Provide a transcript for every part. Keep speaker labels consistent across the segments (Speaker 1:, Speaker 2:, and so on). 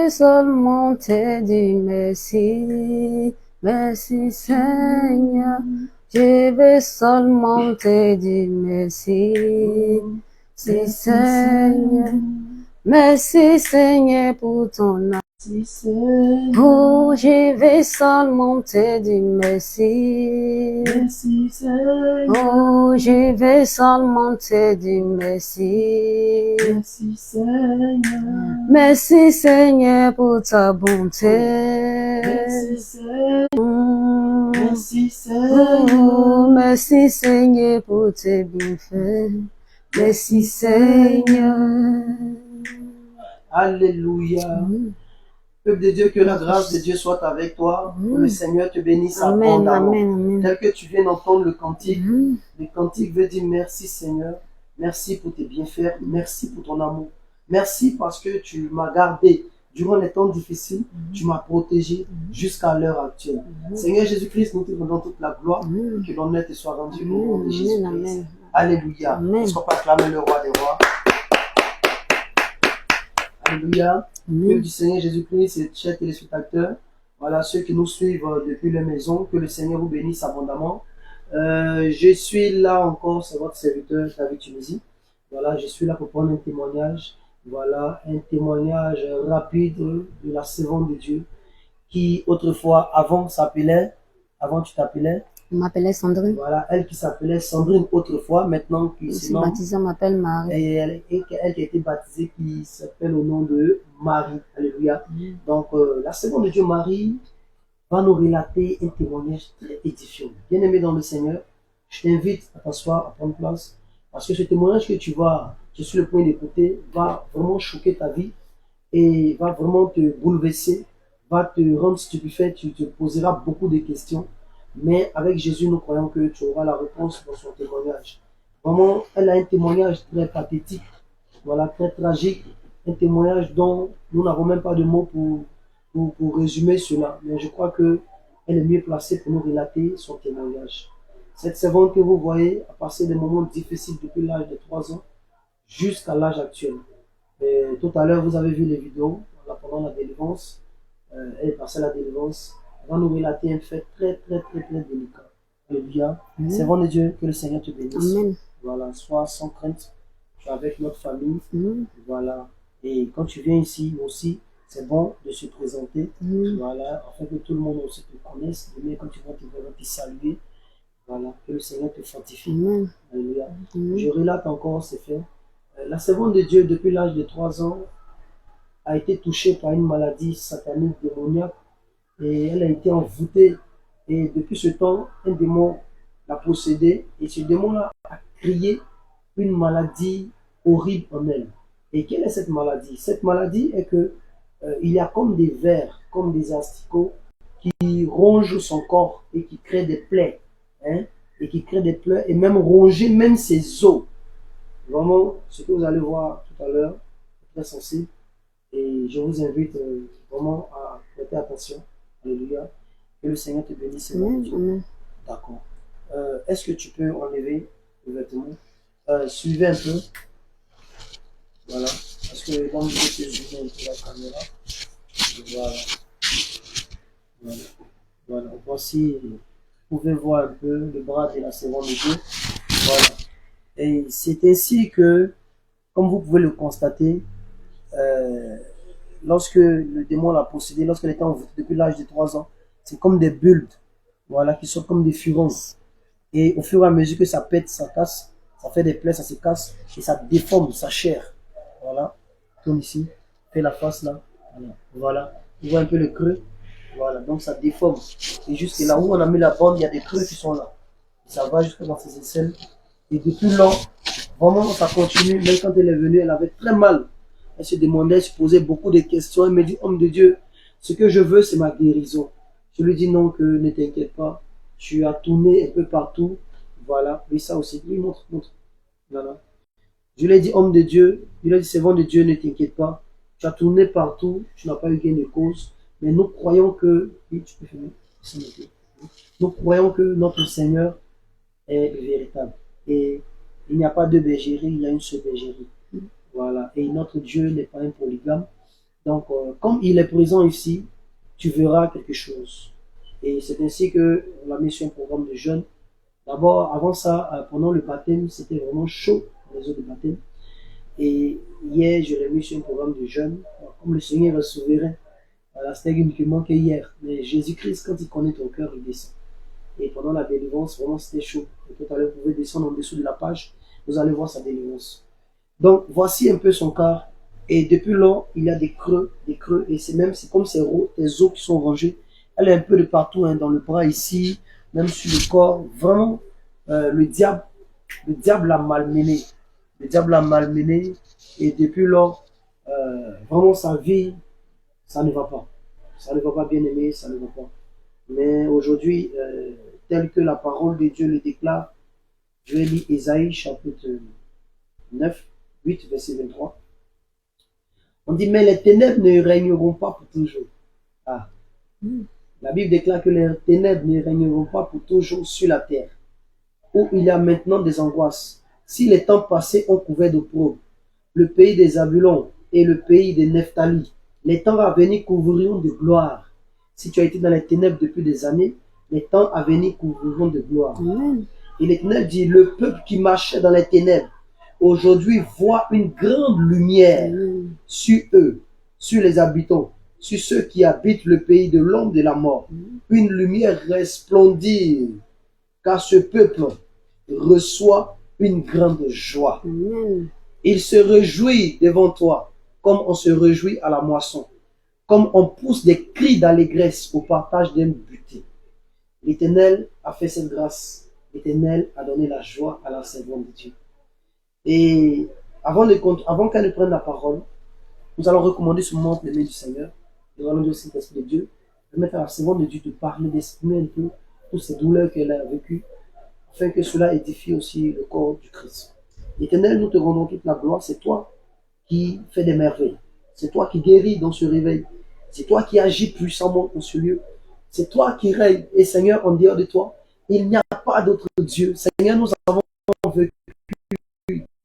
Speaker 1: veux seulement te dire merci, merci Seigneur. Je veux seulement te dire merci, merci Seigneur. Merci Seigneur pour ton amour. Oh, je vais seulement te dire merci.
Speaker 2: Merci Seigneur.
Speaker 1: Oh, je vais seulement te dire merci.
Speaker 2: Merci Seigneur.
Speaker 1: Merci Seigneur pour ta bonté.
Speaker 2: Merci Seigneur.
Speaker 1: Mm.
Speaker 2: Merci
Speaker 1: Oh,
Speaker 2: Seigneur.
Speaker 1: merci Seigneur pour tes bienfaits. Merci Seigneur.
Speaker 2: Alléluia. Peuple de Dieu, que la grâce de Dieu soit avec toi. Que le Seigneur te bénisse
Speaker 1: Amen,
Speaker 2: abondamment.
Speaker 1: amen, amen.
Speaker 2: Tel que tu viens d'entendre le cantique. Le cantique veut dire merci Seigneur. Merci pour tes bienfaits. Merci pour ton amour. Merci parce que tu m'as gardé durant les temps difficiles. Tu m'as protégé jusqu'à l'heure actuelle. Seigneur Jésus-Christ, nous te rendons toute la gloire. Que l'honneur te soit rendu au nom de Jésus-Christ.
Speaker 1: Amen.
Speaker 2: Alléluia. Est-ce qu'on peut acclamer le roi des rois? Alléluia. Que du Seigneur Jésus-Christ et chers téléspectateurs, voilà ceux qui nous suivent depuis les maisons, que le Seigneur vous bénisse abondamment. Je suis là encore, c'est votre serviteur David Tunisie. Voilà, je suis là pour prendre un témoignage. Voilà, un témoignage rapide de la servante de Dieu qui autrefois, avant tu t'appelais?
Speaker 1: Je m'appelais Sandrine.
Speaker 2: Voilà, elle qui s'appelait Sandrine autrefois, maintenant qui
Speaker 1: Je
Speaker 2: se
Speaker 1: suis
Speaker 2: nomme...
Speaker 1: baptisée, on m'appelle Marie.
Speaker 2: Et elle qui a été baptisée, qui s'appelle au nom de Marie. Alléluia. Donc, la servante de Dieu, Marie, va nous relater un témoignage très édifiant. Bien-aimé dans le Seigneur, je t'invite à t'asseoir, à prendre place, parce que ce témoignage que tu es sur le point d'écouter, va vraiment choquer ta vie et va vraiment te bouleverser, va te rendre stupéfait, tu te poseras beaucoup de questions. Mais avec Jésus, nous croyons que tu auras la réponse dans son témoignage. Vraiment, elle a un témoignage très pathétique, voilà, très tragique, un témoignage dont nous n'avons même pas de mots pour résumer cela. Mais je crois qu'elle est mieux placée pour nous relater son témoignage. Cette servante que vous voyez a passé des moments difficiles depuis l'âge de 3 ans jusqu'à l'âge actuel. Et tout à l'heure, vous avez vu les vidéos pendant la délivrance. Elle est passée à la délivrance. Elle va nous relater un fait très délicat. Alléluia. Servant de Dieu, que le Seigneur te bénisse.
Speaker 1: Amen.
Speaker 2: Voilà, sois sans crainte. Tu es avec notre famille. Voilà. Et quand tu viens ici aussi, c'est bon de se présenter. Voilà, afin que tout le monde aussi te connaisse. Demain, quand tu vas te saluer. Voilà, que le Seigneur te fortifie. Alléluia. Je relate encore ces faits. La servante de Dieu, depuis l'âge de 3 ans, a été touchée par une maladie satanique démoniaque et elle a été envoûtée. Et depuis ce temps, un démon l'a possédée et ce démon-là a créé une maladie horrible en elle. Et quelle est cette maladie? Cette maladie est que il y a comme des vers, comme des asticots qui rongent son corps et qui créent des plaies. Et qui créent des plaies et même ronger même ses os. Vraiment, ce que vous allez voir tout à l'heure est très sensible. Et je vous invite vraiment à prêter attention. Alléluia. Que le Seigneur te bénisse. D'accord. Est-ce que tu peux enlever le vêtement? Suivez un peu. Voilà. Parce que dans le je vais zoomer un peu la caméra. Voilà. Voilà. Voilà. Voici, vous pouvez voir un peu le bras de la servante de Dieu. Voilà. Et c'est ainsi que, comme vous pouvez le constater, lorsque le démon l'a possédé, lorsqu'elle était envoûtée depuis l'âge de 3 ans, c'est comme des bulbes, voilà, qui sont comme des furons. Et au fur et à mesure que ça pète, ça casse, ça fait des plaies, ça se casse, et ça déforme sa chair. Voilà, comme ici, fais la face là, voilà, tu vois un peu le creux, voilà, donc ça déforme. Et jusque là où on a mis la bande, il y a des creux qui sont là. Et ça va jusque dans ses aisselles. Et depuis là, vraiment ça continue, même quand elle est venue, elle avait très mal. Elle se demandait, elle se posait beaucoup de questions. Elle me dit, homme de Dieu, ce que je veux, c'est ma guérison. Je lui dis non, que ne t'inquiète pas. Tu as tourné un peu partout. Voilà. Oui, ça aussi. Oui, montre. Voilà. Je lui ai dit, homme de Dieu, il a dit, servant de Dieu, ne t'inquiète pas. Tu as tourné partout. Tu n'as pas eu gain de cause. Mais nous croyons que... Oui, tu peux finir. Nous croyons que notre Seigneur est véritable. Et il n'y a pas de bergerie, il y a une seule bergerie. Voilà. Et notre Dieu n'est pas un polygame. Donc, comme il est présent ici, tu verras quelque chose. Et c'est ainsi que on a mis sur un programme de jeûne. D'abord, avant ça, pendant le baptême, c'était vraiment chaud, les eaux de baptême. Et hier, je l'ai mis sur un programme de jeûne. Comme le Seigneur est souverain, voilà, c'était uniquement que hier. Mais Jésus-Christ, quand il connaît ton cœur, il descend. Et pendant la délivrance, vraiment, c'était chaud. Et tout à l'heure, vous pouvez descendre en dessous de la page. Vous allez voir sa délivrance. Donc, voici un peu son corps. Et depuis lors, il y a des creux. Et c'est comme ces os qui sont rangés. Elle est un peu de partout, hein, dans le bras ici, même sur le corps. Vraiment, le diable l'a malmené. Le diable l'a malmené. Et depuis lors, vraiment, sa vie, ça ne va pas. Ça ne va pas, bien aimé, ça ne va pas. Mais aujourd'hui, tel que la parole de Dieu le déclare, je vais lire Ésaïe chapitre 9, 8, verset 23. On dit, mais les ténèbres ne régneront pas pour toujours. Ah. La Bible déclare que les ténèbres ne régneront pas pour toujours sur la terre, où il y a maintenant des angoisses. Si les temps passés ont couvert d'opprobre, le pays des Zabulon et le pays des Nephtali, les temps à venir couvriront de gloire. Si tu as été dans les ténèbres depuis des années, les temps à venir couvriront de gloire.
Speaker 1: Amen.
Speaker 2: Et l'Éternel dit, le peuple qui marchait dans les ténèbres, aujourd'hui voit une grande lumière sur eux, sur les habitants, sur ceux qui habitent le pays de l'ombre de la mort. Une lumière resplendit, car ce peuple reçoit une grande joie.
Speaker 1: Amen.
Speaker 2: Il se réjouit devant toi, comme on se réjouit à la moisson, comme on pousse des cris d'allégresse au partage d'un butin. L'Éternel a fait cette grâce. L'Éternel a donné la joie à la servante de Dieu. Et avant qu'elle ne prenne la parole, nous allons recommander ce moment les mains du Seigneur. Nous allons dire au Saint-Esprit de Dieu, permettre à la servante de Dieu de parler, d'exprimer un peu toutes ces douleurs qu'elle a vécues, afin que cela édifie aussi le corps du Christ. L'Éternel, nous te rendons toute la gloire. C'est toi qui fais des merveilles. C'est toi qui guéris dans ce réveil. C'est toi qui agis puissamment dans ce lieu. C'est toi qui règnes. Et Seigneur, en dehors de toi, il n'y a pas d'autre Dieu. Seigneur, nous avons vécu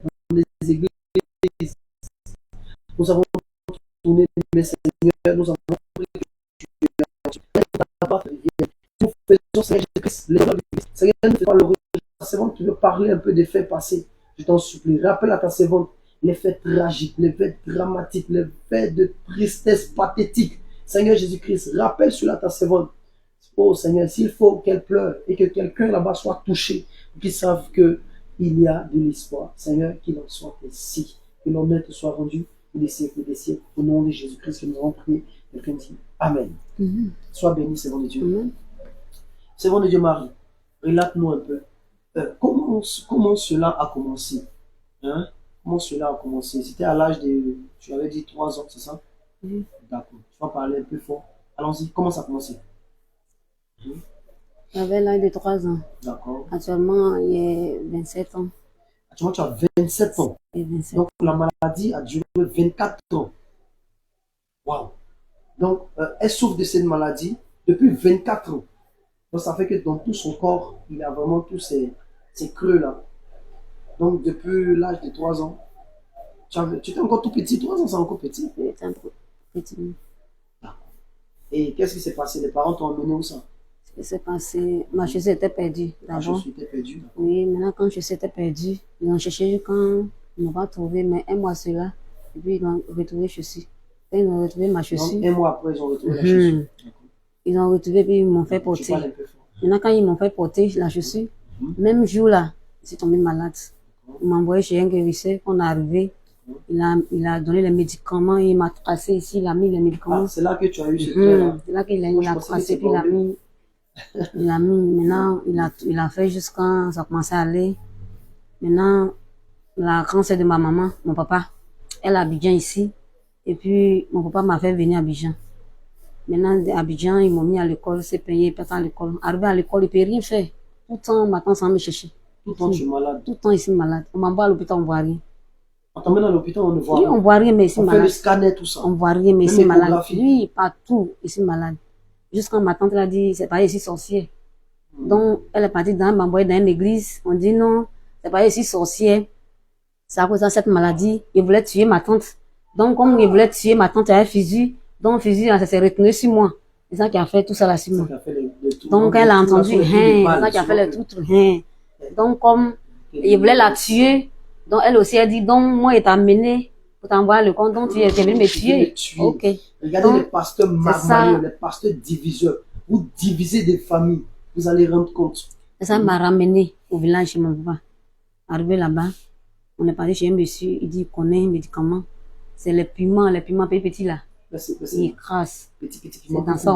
Speaker 2: dans les églises. Nous avons tourné, mais Seigneur, nous avons pris que tu es là. Nous faisons, Seigneur Jésus-Christ, Seigneur, ne fais pas le ta servante qui veut parler un peu des faits passés. Je t'en supplie, rappelle à ta servante les faits tragiques, les faits dramatiques, les faits de tristesse pathétique. Seigneur Jésus-Christ, rappelle cela à ta servante. Oh Seigneur, s'il faut qu'elle pleure et que quelqu'un là-bas soit touché, qu'ils savent qu'il y a de l'espoir. Seigneur, qu'il en soit ainsi. Que l'honneur te soit rendu des siècles des siècles. Au nom de Jésus-Christ que nous avons prié. Quelqu'un dit Amen. Sois béni, servant de Dieu. Servant de Dieu Marie, relate-nous un peu. Comment cela a commencé, hein? Comment cela a commencé? C'était à l'âge de, tu avais dit 3 ans, c'est ça? D'accord. Tu vas parler un peu fort. Allons-y, comment ça a commencé?
Speaker 1: J'avais l'âge de 3 ans.
Speaker 2: D'accord.
Speaker 1: Actuellement, il y a 27 ans.
Speaker 2: Actuellement, tu as 27 ans.
Speaker 1: Et 27.
Speaker 2: Donc, la maladie a duré 24 ans. Waouh! Donc, elle souffre de cette maladie depuis 24 ans. Donc, ça fait que dans tout son corps, il a vraiment tous ces creux-là. Donc, depuis l'âge de 3 ans, tu étais encore tout petit. 3 ans, c'est encore petit.
Speaker 1: J'étais un peu petit.
Speaker 2: Et qu'est-ce qui s'est passé? Les parents t'ont emmené où ça?
Speaker 1: Ce qui s'est passé, ma chaussure était perdue
Speaker 2: La
Speaker 1: d'abord.
Speaker 2: chaussure était perdue.
Speaker 1: Oui, maintenant quand je s'était perdue, ils ont cherché quand ils n'ont pas trouvé, mais un mois cela, et puis ils ont retrouvé chaussure. Quand ils ont retrouvé ma chaussure.
Speaker 2: Donc, un mois après, ils ont retrouvé la chaussure.
Speaker 1: Ils ont retrouvé, puis ils m'ont fait porter. Maintenant, quand ils m'ont fait porter la chaussure, même jour là, je suis tombée malade. Il m'a envoyé chez un guérisseur. Quand on est arrivé, il a donné les médicaments, il m'a tracé ici, il a mis les médicaments.
Speaker 2: Ah, c'est là que tu as eu ce cœur-là.
Speaker 1: C'est là qu'il a tracé, puis il a mis, maintenant, il a fait jusqu'à quand ça a commencé à aller. Maintenant, la grande sœur de ma maman, mon papa, elle a Abidjan ici. Et puis, mon papa m'a fait venir à Abidjan. Maintenant, à Abidjan, ils m'ont mis à l'école, c'est payé, pas à l'école. Arrivé à l'école, il ne peut rien faire. Tout le temps, maintenant, ça me chercher.
Speaker 2: Tout le temps, tu es malade.
Speaker 1: Tout le temps, ici, malade. On m'envoie à l'hôpital, on ne voit rien.
Speaker 2: On t'emmène à l'hôpital, on ne voit
Speaker 1: rien. Oui, on ne voit rien, mais ici, malade.
Speaker 2: On fait le scanner, tout ça.
Speaker 1: On ne voit rien, mais ici, malade. Oui, partout, ici, malade. Jusqu'à ma tante, elle a dit, c'est pas ici sorcière. Donc, elle est partie m'envoyer dans une église. On dit non, c'est pas ici sorcière. C'est à cause de cette maladie. Il voulait tuer ma tante. Donc, comme il voulait tuer ma tante, elle a un fusil. Donc, le fusil, ça s'est retourné sur moi. C'est ça qui a fait tout ça là sur moi. Donc, elle a entendu, c'est ça qui a fait le tout. Donc, comme il voulait la tuer, donc elle aussi a dit, donc, moi, il t'a amené pour t'envoyer le compte, donc tu es venu me tuer. Ok.
Speaker 2: Regardez
Speaker 1: Donc,
Speaker 2: les pasteurs marmailleux, les pasteurs diviseurs. Vous divisez des familles, vous allez rendre compte.
Speaker 1: Et ça m'a ramené au village chez mon papa. Arrivé là-bas, on est parti chez un monsieur, il dit, il connaît un médicament. C'est les piments petits là. Il écrase.
Speaker 2: Petit
Speaker 1: C'est dans ça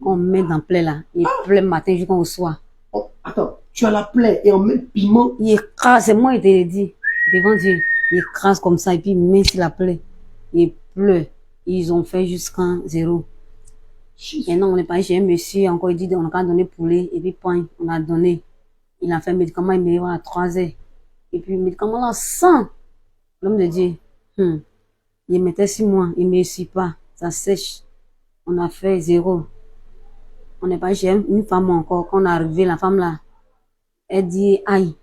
Speaker 1: qu'on met dans le plaie là. Il plaît matin jusqu'au soir.
Speaker 2: Oh, attends, tu as la plaie et on met piment.
Speaker 1: Il écrase, c'est moi qui te l'ai dit. Devant Dieu, il écrase comme ça et puis il met sur la plaie. Il pleure. Ils ont fait jusqu'à 0. Maintenant, on est parti chez un monsieur, encore il dit, on a donné poulet et puis point, on a donné. Il a fait un médicament, il me à 3 heures. Et puis le médicament là, 100. L'homme de Dieu, il mettait 6 mois, il ne me suit pas, ça sèche. On a fait 0. On est parti chez une femme encore, quand on est arrivé, la femme là, elle dit aïe.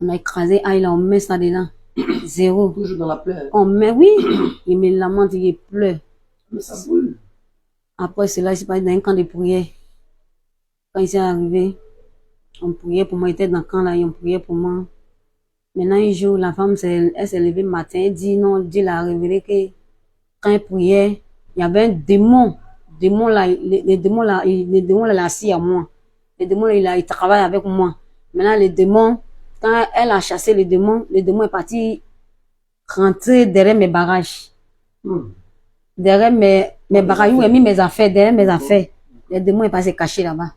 Speaker 1: On a écrasé aïe là, on met ça dedans. 0.
Speaker 2: Toujours dans la plaie.
Speaker 1: On met, oui, il me lamente, il pleure.
Speaker 2: Mais ça brûle.
Speaker 1: Après cela, il s'est passé dans un camp de prière. Quand il s'est arrivé, on priait pour moi, il était dans le camp là, et on priait pour moi. Maintenant, un jour, la femme, elle s'est levée le matin, elle dit non, Dieu l'a révélé que quand elle priait, il y avait un démon. Les démons là, il est assis à moi. Les démons là, il travaille avec moi. Maintenant, les démons, quand elle a chassé les démons est parti rentrer derrière mes barrages. Derrière mes barrages où j'ai mis mes affaires, derrière mes affaires. Les démons est passé caché là-bas.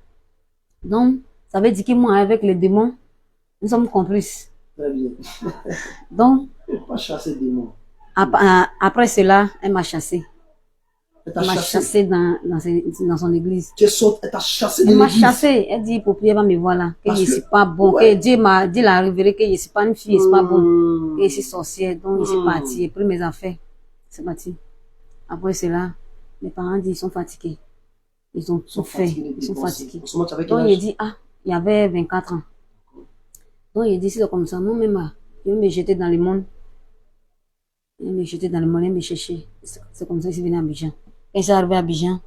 Speaker 1: Donc, ça veut dire que moi, avec les démons, nous sommes complices.
Speaker 2: Très bien.
Speaker 1: Donc,
Speaker 2: elle pas chasser des démons.
Speaker 1: Après cela, elle m'a chassé.
Speaker 2: Elle
Speaker 1: m'a chassé dans son église.
Speaker 2: Elle t'a chassé de
Speaker 1: l'église. Elle m'a
Speaker 2: l'église.
Speaker 1: chassé. Elle dit, pour prier, va me voir là. Que je ne suis pas bon.
Speaker 2: Ouais.
Speaker 1: Que Dieu l'a révélé que je ne suis pas une fille, je ne suis pas bon. Que je suis sorcière. Donc, je suis partie. J'ai pris mes affaires. C'est parti. Après cela, mes parents disent, ils sont fatigués. Ils ont tout fait. Ils sont fatigués. Donc, il dit, il y avait 24 ans. Donc, il dit, c'est comme ça, moi-même, je vais me jeter dans le monde. Je vais me jeter dans le monde et me chercher. C'est comme ça que je suis venu à Abidjan. Quand je suis arrivé à Abidjan,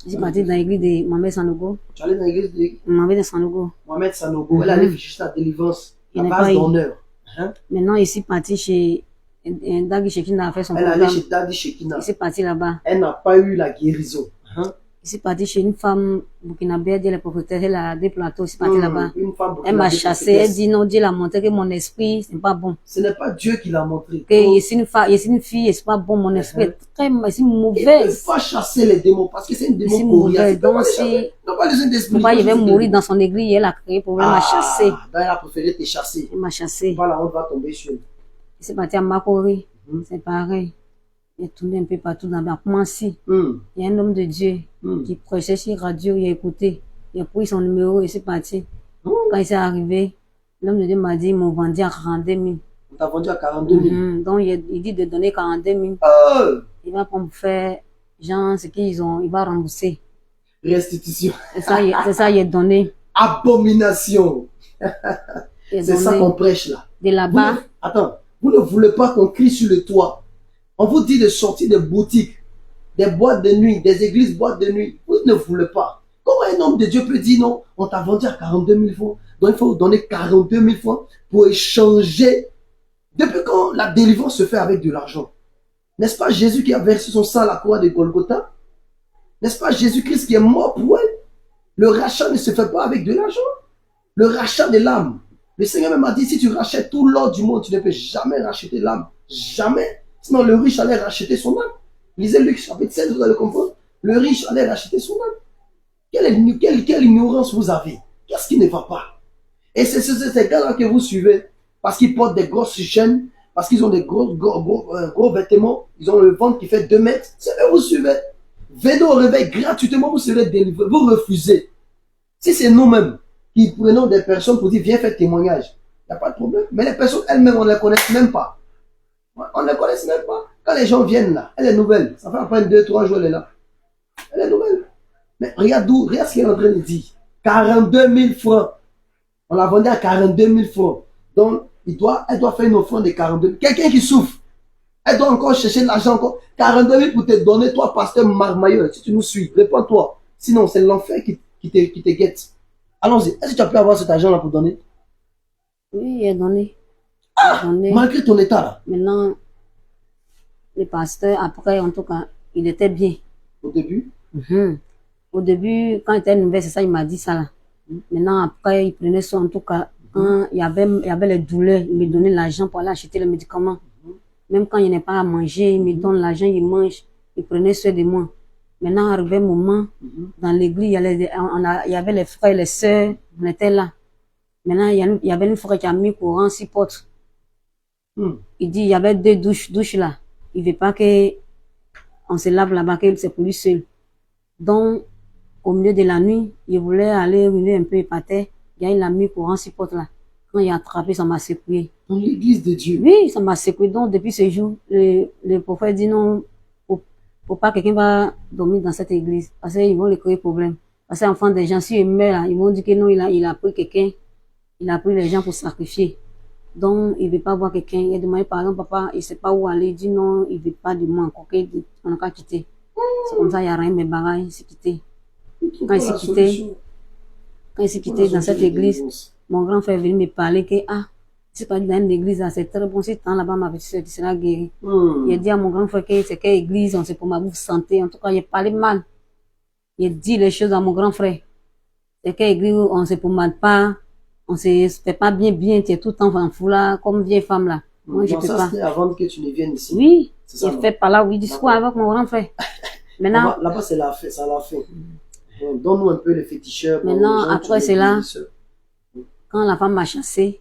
Speaker 1: je suis parti dans l'église de Mohamed Sanogo.
Speaker 2: Tu allais dans l'église de
Speaker 1: Mohamed Sanogo.
Speaker 2: Mohamed Sanogo. Elle allait chercher sa délivrance, la base d'honneur.
Speaker 1: Maintenant, je suis parti chez Dagui Shekina a fait son
Speaker 2: programme.
Speaker 1: Elle allait
Speaker 2: chez Dagui Shekina.
Speaker 1: Je suis parti là-bas.
Speaker 2: Elle n'a pas eu la guérison.
Speaker 1: Je suis parti chez une femme burkinabé, elle est propriétaire, elle a des plateaux, je suis parti là-bas. Elle m'a chassé, elle dit non, Dieu l'a montré que mon esprit, c'est pas bon.
Speaker 2: Ce n'est pas Dieu qui l'a montré.
Speaker 1: Que je suis une fille, c'est pas bon, mon esprit est très mauvaise.
Speaker 2: Il ne faut pas chasser les démons parce que c'est une démon
Speaker 1: mauvaise. Donc si, pourquoi il va mourir dans son église, elle a créé pour elle m'a chassé.
Speaker 2: Elle a préféré te chasser.
Speaker 1: Elle m'a chassé.
Speaker 2: Voilà, on va tomber sur elle.
Speaker 1: Je suis parti à Makori, c'est pareil. J'ai tourné un peu partout dans la Mansi. Il y a un homme de Dieu qui prêchait sur radio, il a écouté. Il a pris son numéro et c'est parti. Quand il s'est arrivé, l'homme de Dieu m'a dit, ils m'ont vendu à 42 000.
Speaker 2: On t'a vendu à 42 000.
Speaker 1: Donc il dit de donner 42 000. Il va pour faire, genre, ce qu'ils ont, il va rembourser.
Speaker 2: Restitution.
Speaker 1: C'est ça, il est donné.
Speaker 2: Abomination. C'est ça qu'on prêche là.
Speaker 1: De là-bas.
Speaker 2: Attends, vous ne voulez pas qu'on crie sur le toit. On vous dit de sortir des boutiques, des boîtes de nuit, des églises boîtes de nuit. Vous ne voulez pas. Comment un homme de Dieu peut dire non, on t'a vendu à 42 000 francs, donc il faut vous donner 42 000 francs pour échanger. Depuis quand la délivrance se fait avec de l'argent? N'est-ce pas Jésus qui a versé son sang à la croix de Golgotha? N'est-ce pas Jésus-Christ qui est mort pour elle? Le rachat ne se fait pas avec de l'argent. Le rachat de l'âme. Le Seigneur même a dit, si tu rachètes tout l'or du monde, tu ne peux jamais racheter l'âme. Jamais. Sinon, le riche allait racheter son âme. Lisez Luc chapitre 16, vous allez comprendre. Le riche allait racheter son âme. Quelle ignorance vous avez? Qu'est-ce qui ne va pas? Et c'est ces gars-là que vous suivez. Parce qu'ils portent des grosses chaînes, parce qu'ils ont des gros vêtements, ils ont le ventre qui fait 2 mètres. C'est eux que vous suivez. Venez au réveil gratuitement, vous serez délivrés. Vous refusez. Si c'est nous-mêmes qui prenons des personnes pour dire, viens faire témoignage, il n'y a pas de problème. Mais les personnes elles-mêmes, on ne les connaît même pas. On ne les connaît même pas. Quand les gens viennent là, elle est nouvelle. Ça fait après 2-3 jours, elle est là. Elle est nouvelle. Mais regarde ce qu'elle est en train de dire. 42 000 francs. On l'a vendu à 42 000 francs. Donc, elle doit faire une offrande de 42 000. Quelqu'un qui souffre. Elle doit encore chercher l'argent encore. 42 000 pour te donner, toi, pasteur marmailleur. Si tu nous suis, réponds-toi. Sinon, c'est l'enfer qui te guette. Allons-y. Est-ce que tu as pu avoir cet argent-là pour donner?
Speaker 1: Oui, il a donné.
Speaker 2: Malgré ton état là.
Speaker 1: Maintenant, le pasteur, après, en tout cas, il était bien.
Speaker 2: Au début?
Speaker 1: Au début, quand il était nouvelle, c'est ça, il m'a dit ça là. Maintenant, après, il prenait soin, en tout cas, quand il y avait les douleurs, il me donnait l'argent pour aller acheter les médicaments. Même quand il n'est pas à manger, il me donne l'argent, il mange, il prenait soin de moi. Maintenant, arrivé un moment, dans l'église, il y avait les frères et les sœurs, on était là. Maintenant, il y avait une frère qui a mis courant 6 portes. Il dit, il y avait 2 douches là. Il veut pas qu'on se lave là-bas, que c'est pour lui seul. Donc, au milieu de la nuit, il voulait aller rouler un peu épaté. Il a mis courant 6 portes là. Quand il a attrapé, ça m'a secoué.
Speaker 2: Dans l'église de Dieu?
Speaker 1: Oui, ça m'a secoué. Donc, depuis ce jour, le prophète dit non, faut pas que quelqu'un va dormir dans cette église. Parce qu'ils vont lui créer problème. Parce que enfant des gens, si ils meurent là, ils vont dire que non, il a pris quelqu'un. Il a pris les gens pour sacrifier. Donc, il veut pas voir quelqu'un. Il a demandé, par exemple, papa, il sait pas où aller. Il dit non, il veut pas de moi encore. On a qu'à quitter. C'est comme ça, il y a rien, mes bagages, il s'est quitté. Quand il s'est quitté dans cette église, mon grand frère est venu me parler que, c'est pas dans une église, c'est très bon, si temps là-bas, ma petite soeur, tu seras guérie. Il a dit à mon grand frère que c'est quelle église, on sait pour ma bouffe santé. En tout cas, il a parlé mal. Il a dit les choses à mon grand frère. C'est quelle église, on sait pour ma part, on se fait pas bien, tu es tout le temps en foulard, comme vieille femme là. Moi, je peux pas.
Speaker 2: C'était avant que tu ne viennes ici.
Speaker 1: Oui, il fait par là, oui, discours avec mon grand frère. Maintenant.
Speaker 2: Là-bas, c'est la fin, ça l'a fait. Donne-nous un peu les féticheurs.
Speaker 1: Maintenant, après, c'est là, quand la femme m'a chassé,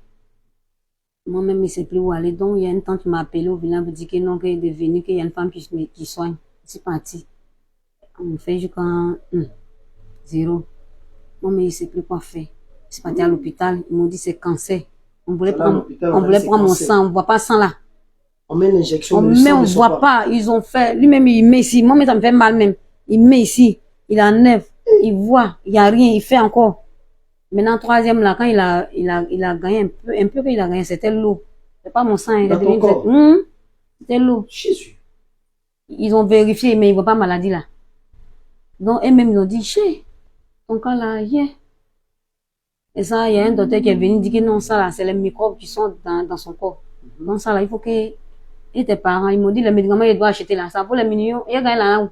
Speaker 1: moi-même, il ne sait plus où aller. Donc, il y a une tante qui m'a appelé au village pour dire que non, qu'elle est devenue, qu'il y a une femme qui soigne. Je suis partie. On me fait jusqu'à 0. Moi, mais il ne sait plus quoi faire. Je suis partie à l'hôpital. Ils m'ont dit c'est cancer. On voulait prendre mon sang. On ne voit pas sang là.
Speaker 2: On met l'injection.
Speaker 1: On ne voit pas. Ils ont fait. Lui-même, il met ici. Moi, mais ça me fait mal même. Il met ici. Il enlève. Il voit. Il n'y a rien. Il fait encore. Maintenant, troisième, là, quand il a gagné un peu qu'il a gagné, c'était l'eau. C'est pas mon sang. C'était l'eau.
Speaker 2: Jésus.
Speaker 1: Ils ont vérifié, mais ils ne voient pas maladie là. Donc, eux-mêmes, ils ont dit, ton cas là, Et ça, il y a un docteur qui est venu dire que non, ça là, c'est les microbes qui sont dans son corps. Donc, ça là, il faut que, et tes parents, ils m'ont dit, les médicaments, ils doivent acheter là. Ça vaut les millions. Et il gagne là.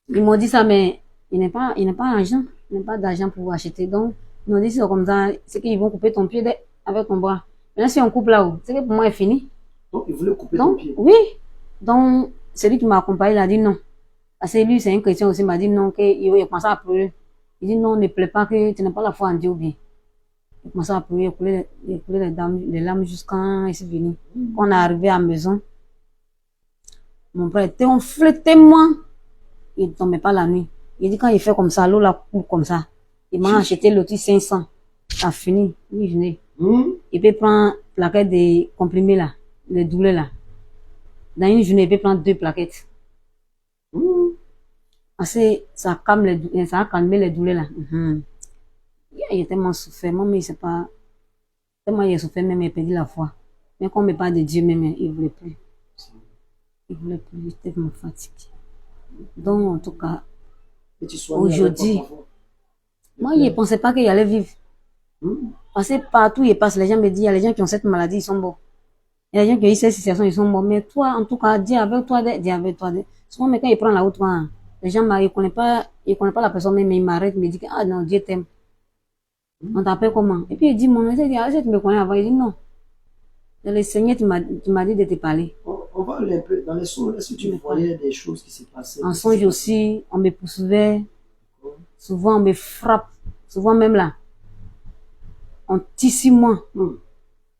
Speaker 1: Ils m'ont dit ça, mais il n'est pas d'argent. Il n'a pas d'argent pour acheter. Donc, ils m'ont dit, c'est comme ça, c'est qu'ils vont couper ton pied avec ton bras. Maintenant, si on coupe là-haut, c'est que pour moi, c'est fini.
Speaker 2: Donc, ils voulaient couper ton pied.
Speaker 1: Oui. Donc, celui qui m'a accompagné, il a dit non. Parce que lui, c'est un chrétien aussi, il m'a dit non, qu'il commençait à pleurer. Il dit non, ne plaît pas que tu n'as pas la foi en Dieu ou bien. Il commençait à pleurer, il coulait les larmes jusqu'à il s'est venu. Quand on est arrivé à la maison, mon père était enflé tellement, il ne tombait pas la nuit. Il dit quand il fait comme ça, l'eau la coule comme ça. Il m'a acheté le petit 500. Ça a fini. Il peut prendre plaquette de comprimés là, les douleurs là. Dans une journée, il peut prendre 2 plaquettes. Parce que ça a calmé les douleurs là. Il a tellement souffert. Moi, mais il sait pas. Tellement il a souffert, même il a perdu la foi. Mais quand on me parle de Dieu, même, il ne voulait plus. Il ne voulait plus. Il était tellement fatigué. Donc, en tout cas, aujourd'hui, moi, il ne pensait pas qu'il allait vivre. Parce que partout il passe, les gens me disent, il y a les gens qui ont cette maladie, ils sont bons. Il y a les gens qui ont eu cette situation, ils sont bons. Mais toi, en tout cas, dis avec toi. Souvent, mais quand il prend la route, les gens ne connaissent pas la personne, mais il m'arrête, il me dit que, ah non, Dieu t'aime. On t'appelle comment? Et puis il dit, mon frère, tu me connais avant? Il dit non. Le Seigneur, tu m'as dit de te parler.
Speaker 2: On va aller un peu dans les songes. Est-ce que tu voyais des choses qui se passaient?
Speaker 1: En songe aussi, on me poursuivait. Souvent, on me frappe. Souvent, même là. On tisse moi.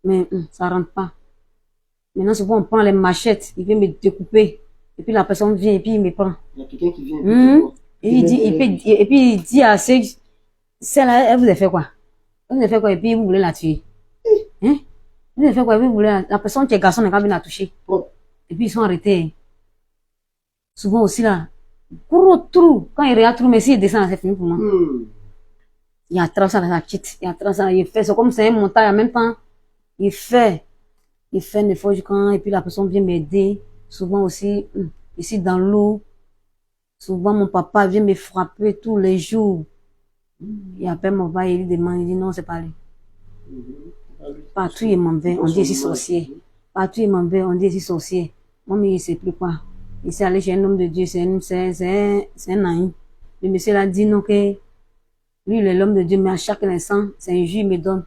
Speaker 1: Mais ça rentre pas. Maintenant, souvent, on prend les machettes. Il vient me découper. Et puis, la personne vient et puis il me prend.
Speaker 2: Il y a quelqu'un qui vient.
Speaker 1: Et puis, il dit à celle-là, elle vous a fait quoi? Elle vous a fait quoi? Et puis, vous voulez la tuer. Hein? Vous avez fait quoi? Vous voulez la personne qui est garçon n'a pas bien la toucher. Et puis ils sont arrêtés. Souvent aussi là, gros trou. Quand il regarde trou, mais s'il descend, c'est fini pour moi. Il attrape ça dans sa quitte. Il attrape ça, il fait. C'est comme c'est un montagne en même temps. Il fait. il fait un effort du camp et puis la personne vient m'aider. Souvent aussi, ici dans l'eau, souvent mon papa vient me frapper tous les jours. Et après mon papa, il demande, il dit non, c'est pas lui. Partout il m'en va, on dit ici sorcier. Partout il m'en va, on dit ici sorcier. Moi, mais il ne sait plus quoi. Il s'est allé chez un homme de Dieu, c'est un naïf. Le monsieur l'a dit non que lui, il est l'homme de Dieu, mais à chaque instant, c'est un jour, il me donne.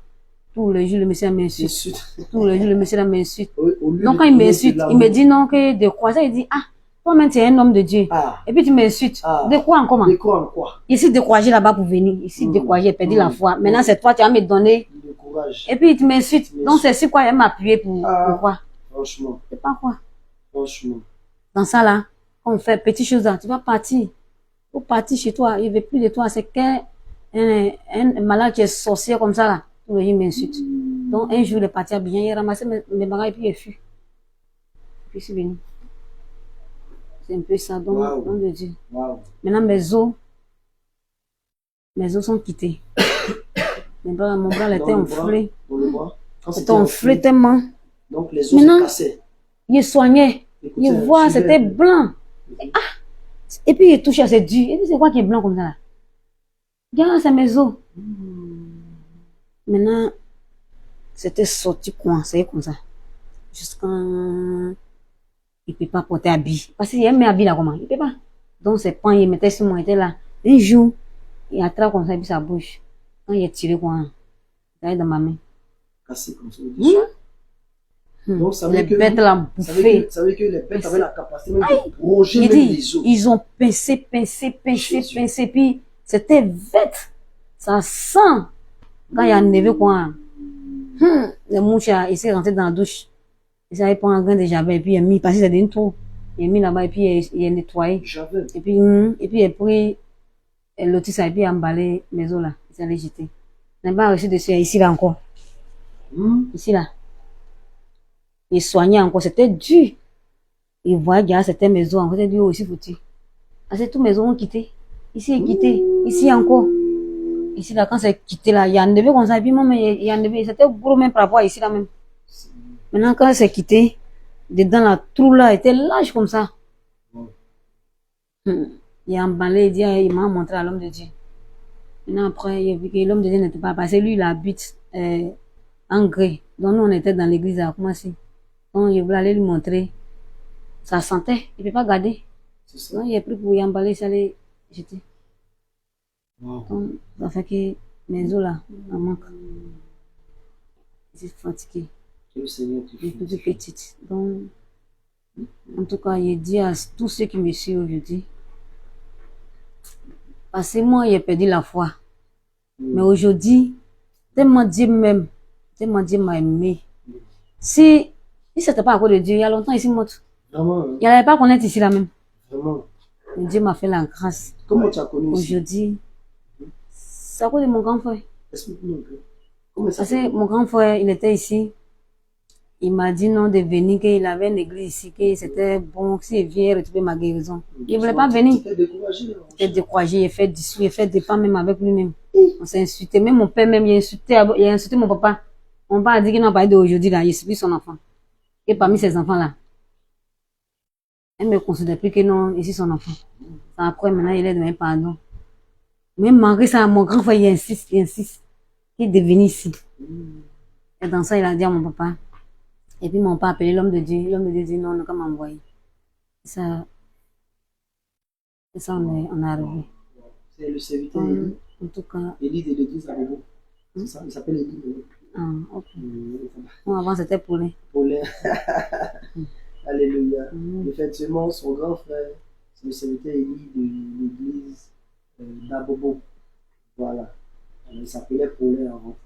Speaker 1: Tous les jours, le monsieur m'insulte. Tous les jours, le monsieur m'insulte. Donc, quand il m'insulte, il me dit non, que de quoi ça, il dit, ah, toi-même, tu es un homme de Dieu. Et puis, tu m'insultes. De quoi en comment?
Speaker 2: De quoi en quoi?
Speaker 1: Ici, découragé là-bas pour venir. Ici, découragé, perdu la foi. Maintenant, c'est toi, tu vas me donner.
Speaker 2: Le courage.
Speaker 1: Et puis, tu m'insultes. Donc, c'est sur quoi elle m'a appuyé pour quoi?
Speaker 2: Franchement.
Speaker 1: C'est pas quoi?
Speaker 2: Franchement.
Speaker 1: Dans ça, là, quand on fait petites choses là, tu vas partir. Faut partir chez toi. Il ne veut plus de toi. C'est qu'un malade qui est sorcier comme ça là. Tout le monde m'insulte. Donc, un jour, il est parti bien, il a ramassé mes bagages et puis il fut. Puis, c'est venu. C'est un peu ça. Donc, on le dit. Maintenant, mes os sont quittés. Mon bras était enflé. C'était enflé tellement.
Speaker 2: Donc, les os se cassaient.
Speaker 1: Il soignait. Il voit, c'était blanc. Et puis, il touche à ses durs. Et puis, c'est quoi qui est blanc comme ça là? Regarde, c'est mes os. Maintenant, c'était sorti coincé comme ça. Jusqu'à... Il ne peut pas porter habit. Parce qu'il aime mes habits là, comment? Il ne peut pas. Donc, ses pans, il mettait sur moi, il était là. Un jour, il attrape comme ça, et puis ça bouge. Quand il est tiré, quoi, il est dans ma main.
Speaker 2: Cassé comme ça. Donc, ça veut
Speaker 1: les bêtes l'ont bouffé.
Speaker 2: Ça veut dire que les bêtes avaient la capacité même de ronger même les os.
Speaker 1: Ils ont pincé, puis c'était vête. Ça sent. Quand il y a nevé, quoi, le mouche, il s'est rentré dans la douche. Il s'est pris un grain de javel, et puis il a mis, parce que c'est d'une trou. Il a mis là-bas, et puis il a nettoyé.
Speaker 2: Javel.
Speaker 1: Et puis il a pris l'autis, et puis il a emballé mes os là. Il s'est allé jeter. Il n'a pas reçu dessus, ici là encore. Ici là. Il soignait encore, c'était dur. Il voyait, c'était mes os encore, c'était dur aussi foutu. Parce que tous mes os ont quitté. Ici, il est quitté. Ici encore. Ici, là, quand c'est quitté, là, il y a enlevé comme ça, et puis moi, il y a enlevé, c'était gros même par rapport à ici, là, même. Maintenant, quand c'est quitté, dedans, la trou, là, était large comme ça. Il a emballé, il m'a montré à l'homme de Dieu. Maintenant, après, il a vu que l'homme de Dieu n'était pas, parce que lui, il habite, en grès. Donc, nous, on était dans l'église à commencer. Donc, il voulait aller lui montrer. Ça sentait, il ne peut pas garder. Donc, il a pris pour y emballer, il s'allait jeter. Donc, ça fait que mes os là, ça manque. Je suis fatiguée. Je suis toute petite. Donc, en tout cas, il dit à tous ceux qui me suivent aujourd'hui, parce que moi, j'ai perdu la foi. Mais aujourd'hui, tellement Dieu m'aime, tellement Dieu m'a aimé. Si c'était pas à cause de Dieu, il y a longtemps, ici, mort. Il n'y avait pas à connaître ici là même.
Speaker 2: Vraiment.
Speaker 1: Mais Dieu m'a fait la grâce.
Speaker 2: Comment tu as connu ici?
Speaker 1: Aujourd'hui, c'est à cause de mon grand frère.
Speaker 2: Explique-nous un peu. Comment ça?
Speaker 1: Parce que mon grand frère, il était ici. Il m'a dit non de venir, qu'il avait une église ici, que c'était bon, s'il vient retrouver ma guérison. Il ne voulait pas venir. Il était découragé, il fait dissous, il fait des pas même avec lui-même. On s'est insulté. Même mon père, même, il a insulté mon papa. Mon papa a dit qu'il n'a pas été d'aujourd'hui, là. Il suit son enfant. Et parmi ses enfants-là, elle ne me considère plus que non, ici son enfant. Après, maintenant, il est devenu pardon. Même malgré ça, mon grand frère, il insiste, il est devenu ici. Et dans ça, il a dit à mon papa. Et puis, mon papa a appelé l'homme de Dieu. L'homme de Dieu dit non, on n'a qu'à m'envoyer. Ça, on est arrivé.
Speaker 2: C'est le serviteur
Speaker 1: en tout cas.
Speaker 2: Élie de l'église à Bobo. C'est ça, il s'appelle Élie.
Speaker 1: Ah, ok. Bon, avant, c'était Paulin.
Speaker 2: Paulin. Alléluia. Effectivement, son grand frère, c'est le serviteur Élie de l'église d'Abobo. Voilà. Il s'appelait Paulin avant.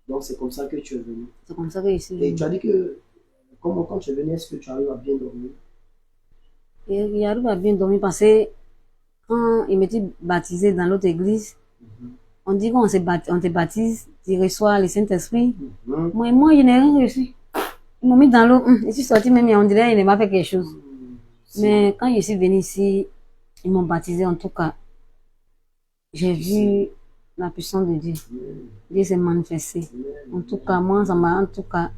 Speaker 2: Donc, c'est comme ça que tu es venu.
Speaker 1: C'est comme ça que ici.
Speaker 2: Et tu as dit que, quand tu es venu, est-ce que tu arrives à bien dormir?
Speaker 1: Il arrive à bien dormir parce que quand il m'était baptisé dans l'autre église, on dit qu'on te baptise, tu reçois le Saint-Esprit. Moi, je n'ai rien reçu. Ils m'ont mis dans l'eau. Je suis sorti même, on dirait qu'il ne m'a fait quelque chose. Mais quand je suis venu ici, ils m'ont baptisé en tout cas. J'ai vu la puissance de Dieu. Dieu s'est manifesté. En tout cas, moi, ça m'a, en tout cas,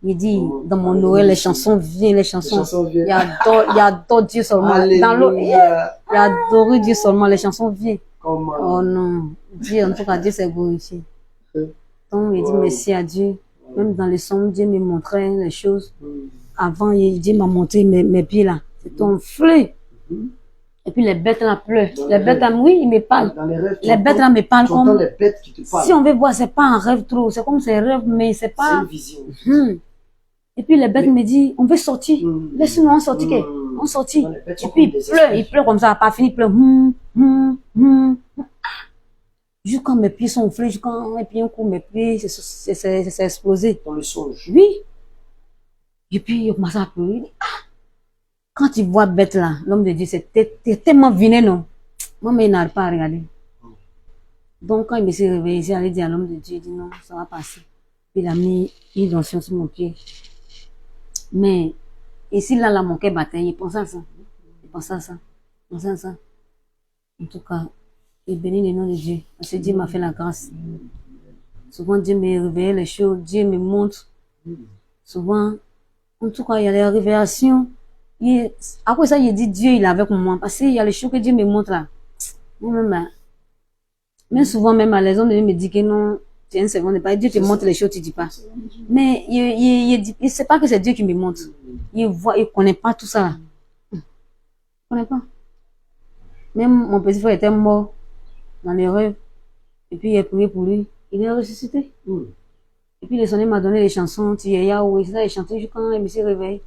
Speaker 1: Il dit, dans mon Noël, les chansons viennent, les chansons.
Speaker 2: viennent.
Speaker 1: Il adore Dieu seulement. Dans l'eau, il adore Dieu seulement, les chansons viennent.
Speaker 2: Comment?
Speaker 1: Oh non. Dieu, en tout cas, Dieu s'est glorifié. Donc, il dit merci à Dieu. Même dans les sons, Dieu me montrait les choses. Avant, Dieu m'a montré mes pieds là. C'est ton fleuve. Et puis les bêtes là pleurent. Les bêtes là, oui, ils me parlent.
Speaker 2: Dans les rêves,
Speaker 1: Les bêtes là me parlent comme.
Speaker 2: les bêtes qui te parlent.
Speaker 1: Si on veut voir, c'est pas un rêve trop. C'est comme c'est un rêve, mais c'est pas.
Speaker 2: C'est une vision.
Speaker 1: Et puis les bêtes me disent, on veut sortir. Laisse-nous en sortir. On sortit. Et puis il pleure comme ça, pas fini, il pleure. Jusqu'à mes pieds sont enflés, et puis un coup mes pieds, c'est explosé.
Speaker 2: Dans le songe.
Speaker 1: Oui. Et puis il commence à pleurer. Quand tu vois bête là, l'homme de Dieu, t'es tellement vilain, non? Moi, mais il n'arrive pas à regarder. Donc quand il me s'est réveillé, j'ai allé dire à l'homme de Dieu, il dit non, ça va passer. Puis il a mis une lotion sur mon pied. Mais ici, là, mon cœur battait, il pensait à ça. Il pensait à ça. Il pensait à ça. En tout cas, il bénit le nom de Dieu. Parce que Dieu m'a fait la grâce. Souvent, Dieu me réveille les choses. Dieu me montre. Souvent, en tout cas, il y a des révélations. Après ça, il dit Dieu, il est avec moi. Parce qu'il y a les choses que Dieu me montre là. Même souvent, même à les hommes, me dit que non, c'est une seconde. Dieu te montre les choses, tu dis pas. Mais il sait pas que c'est Dieu qui me montre. Il voit, il connaît pas tout ça là. Il connaît pas. Même mon petit frère était mort dans les rêves. Et puis il a prié pour lui. Il est ressuscité. Et puis le Seigneur m'a donné les chansons. Il s'est chanté jusqu'à quand il me s'est réveillé.